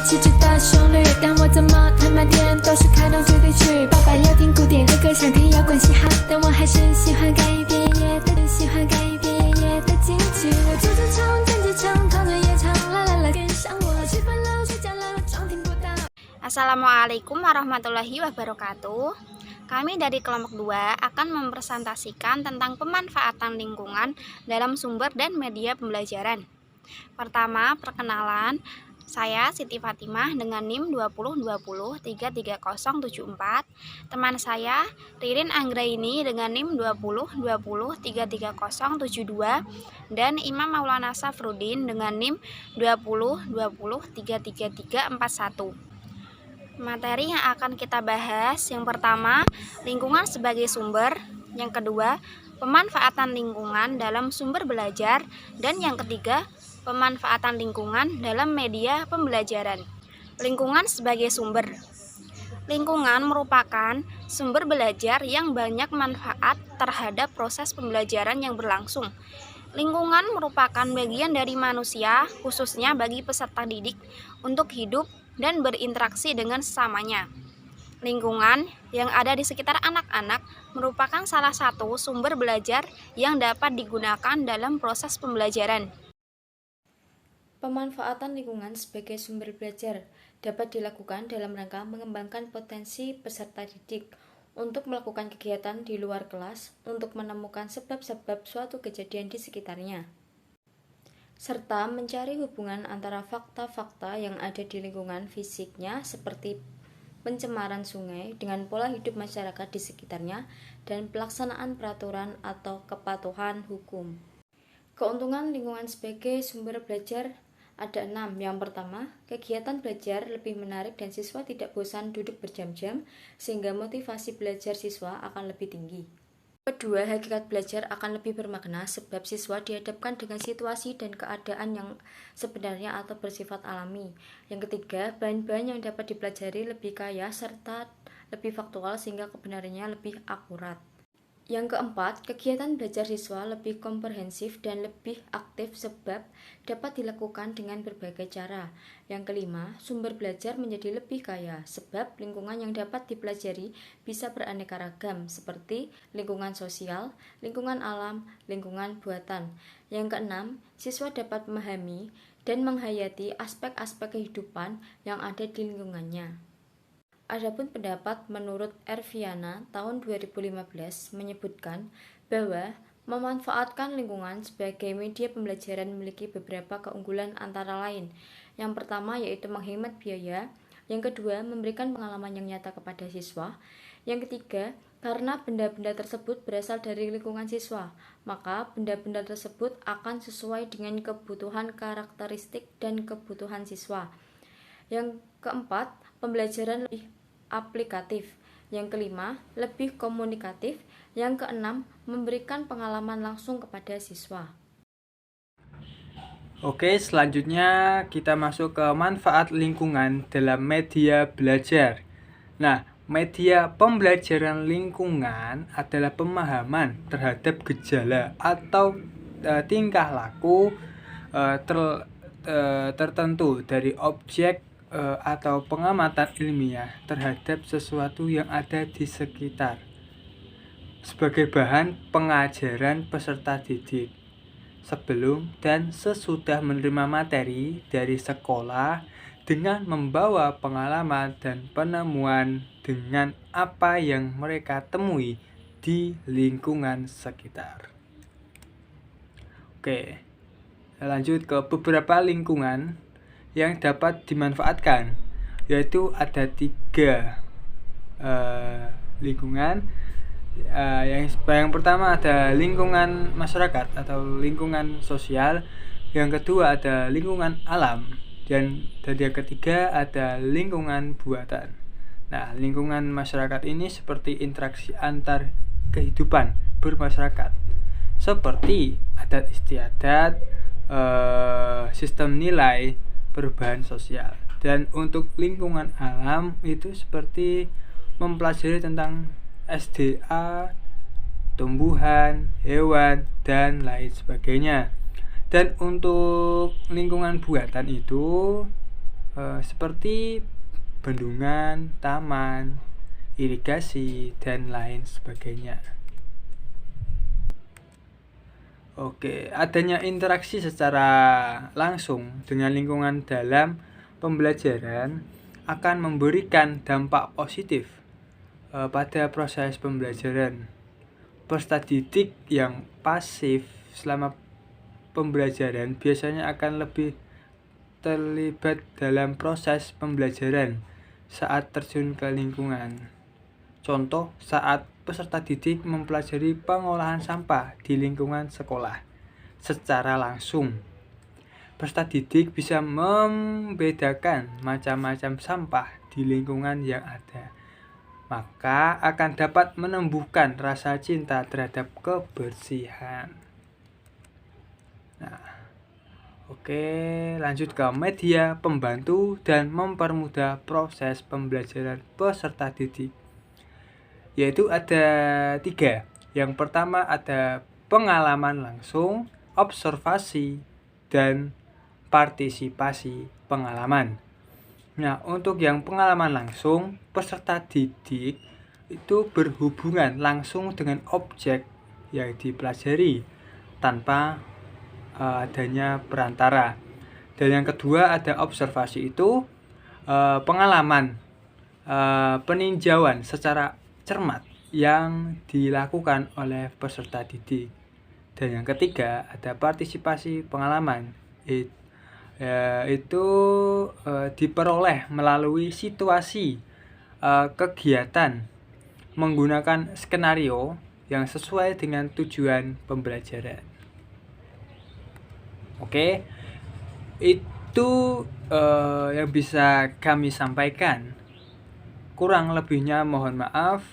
细致的旋律，但我怎么看满天都是开到主题曲。爸爸要听古典的歌，想听摇滚嘻哈，但我还是喜欢改变爷爷的，喜欢改变爷爷的京剧。我住着唱，站着唱，躺着也唱，啦啦啦，跟上我，吃饭了，睡觉了，装听不到。 Assalamualaikum warahmatullahi wabarakatuh. Kami dari kelompok 2 akan mempresentasikan tentang pemanfaatan lingkungan dalam sumber dan media pembelajaran. Pertama, perkenalan. Saya Siti Fatimah dengan NIM 202033074. Teman saya Ririn Anggraini dengan NIM 202033072 dan Imam Maulana Safrudin dengan NIM 202033341. Materi yang akan kita bahas, yang pertama, lingkungan sebagai sumber, yang kedua, pemanfaatan lingkungan dalam sumber belajar, dan yang ketiga, pemanfaatan lingkungan dalam media pembelajaran. Lingkungan sebagai sumber. Lingkungan merupakan sumber belajar yang banyak manfaat terhadap proses pembelajaran yang berlangsung. Lingkungan merupakan bagian dari manusia, khususnya bagi peserta didik, untuk hidup dan berinteraksi dengan sesamanya. Lingkungan yang ada di sekitar anak-anak merupakan salah satu sumber belajar yang dapat digunakan dalam proses pembelajaran. Pemanfaatan lingkungan sebagai sumber belajar dapat dilakukan dalam rangka mengembangkan potensi peserta didik untuk melakukan kegiatan di luar kelas untuk menemukan sebab-sebab suatu kejadian di sekitarnya, serta mencari hubungan antara fakta-fakta yang ada di lingkungan fisiknya seperti pencemaran sungai dengan pola hidup masyarakat di sekitarnya dan pelaksanaan peraturan atau kepatuhan hukum. Keuntungan lingkungan sebagai sumber belajar ada 6. Yang pertama, kegiatan belajar lebih menarik dan siswa tidak bosan duduk berjam-jam sehingga motivasi belajar siswa akan lebih tinggi. Kedua, hakikat belajar akan lebih bermakna sebab siswa dihadapkan dengan situasi dan keadaan yang sebenarnya atau bersifat alami. Yang ketiga, bahan-bahan yang dapat dipelajari lebih kaya serta lebih faktual sehingga kebenarannya lebih akurat. Yang keempat, kegiatan belajar siswa lebih komprehensif dan lebih aktif sebab dapat dilakukan dengan berbagai cara. Yang kelima, sumber belajar menjadi lebih kaya sebab lingkungan yang dapat dipelajari bisa beraneka ragam seperti lingkungan sosial, lingkungan alam, lingkungan buatan. Yang keenam, siswa dapat memahami dan menghayati aspek-aspek kehidupan yang ada di lingkungannya. Adapun pendapat menurut Erviana tahun 2015 menyebutkan bahwa memanfaatkan lingkungan sebagai media pembelajaran memiliki beberapa keunggulan antara lain. Yang pertama yaitu menghemat biaya, yang kedua memberikan pengalaman yang nyata kepada siswa, yang ketiga karena benda-benda tersebut berasal dari lingkungan siswa, maka benda-benda tersebut akan sesuai dengan kebutuhan karakteristik dan kebutuhan siswa. Yang keempat, pembelajaran lebih aplikatif. Yang kelima, lebih komunikatif. Yang keenam, memberikan pengalaman langsung kepada siswa. Oke, selanjutnya kita masuk ke manfaat lingkungan dalam media belajar. Nah, media pembelajaran lingkungan adalah pemahaman terhadap gejala atau tingkah laku tertentu dari objek atau pengamatan ilmiah terhadap sesuatu yang ada di sekitar sebagai bahan pengajaran peserta didik sebelum dan sesudah menerima materi dari sekolah dengan membawa pengalaman dan penemuan dengan apa yang mereka temui di lingkungan sekitar. Oke, lanjut ke beberapa lingkungan yang dapat dimanfaatkan, yaitu ada 3 lingkungan. Yang pertama ada lingkungan masyarakat atau lingkungan sosial, yang kedua ada lingkungan alam, dan yang ketiga ada lingkungan buatan. Nah, lingkungan masyarakat ini seperti interaksi antar kehidupan bermasyarakat seperti adat istiadat, sistem nilai, perubahan sosial. Dan untuk lingkungan alam itu seperti mempelajari tentang SDA, tumbuhan, hewan, dan lain sebagainya. Dan untuk lingkungan buatan itu seperti bendungan, taman, irigasi, dan lain sebagainya. Oke, adanya interaksi secara langsung dengan lingkungan dalam pembelajaran akan memberikan dampak positif pada proses pembelajaran. Peserta didik yang pasif selama pembelajaran biasanya akan lebih terlibat dalam proses pembelajaran saat terjun ke lingkungan. Contoh, saat peserta didik mempelajari pengolahan sampah di lingkungan sekolah secara langsung. Peserta didik bisa membedakan macam-macam sampah di lingkungan yang ada. Maka akan dapat menumbuhkan rasa cinta terhadap kebersihan. Nah, oke, lanjut ke media pembantu dan mempermudah proses pembelajaran peserta didik. Yaitu ada 3. Yang pertama ada pengalaman langsung, observasi, dan partisipasi pengalaman. Nah, untuk yang pengalaman langsung, peserta didik itu berhubungan langsung dengan objek yang dipelajari tanpa adanya perantara. Dan yang kedua ada observasi, itu pengalaman peninjauan secara cermat yang dilakukan oleh peserta didik. Dan yang ketiga ada partisipasi pengalaman, itu diperoleh melalui situasi kegiatan menggunakan skenario yang sesuai dengan tujuan pembelajaran. Oke, itu yang bisa kami sampaikan. Kurang lebihnya mohon maaf.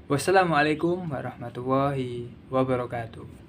Wassalamualaikum warahmatullahi wabarakatuh.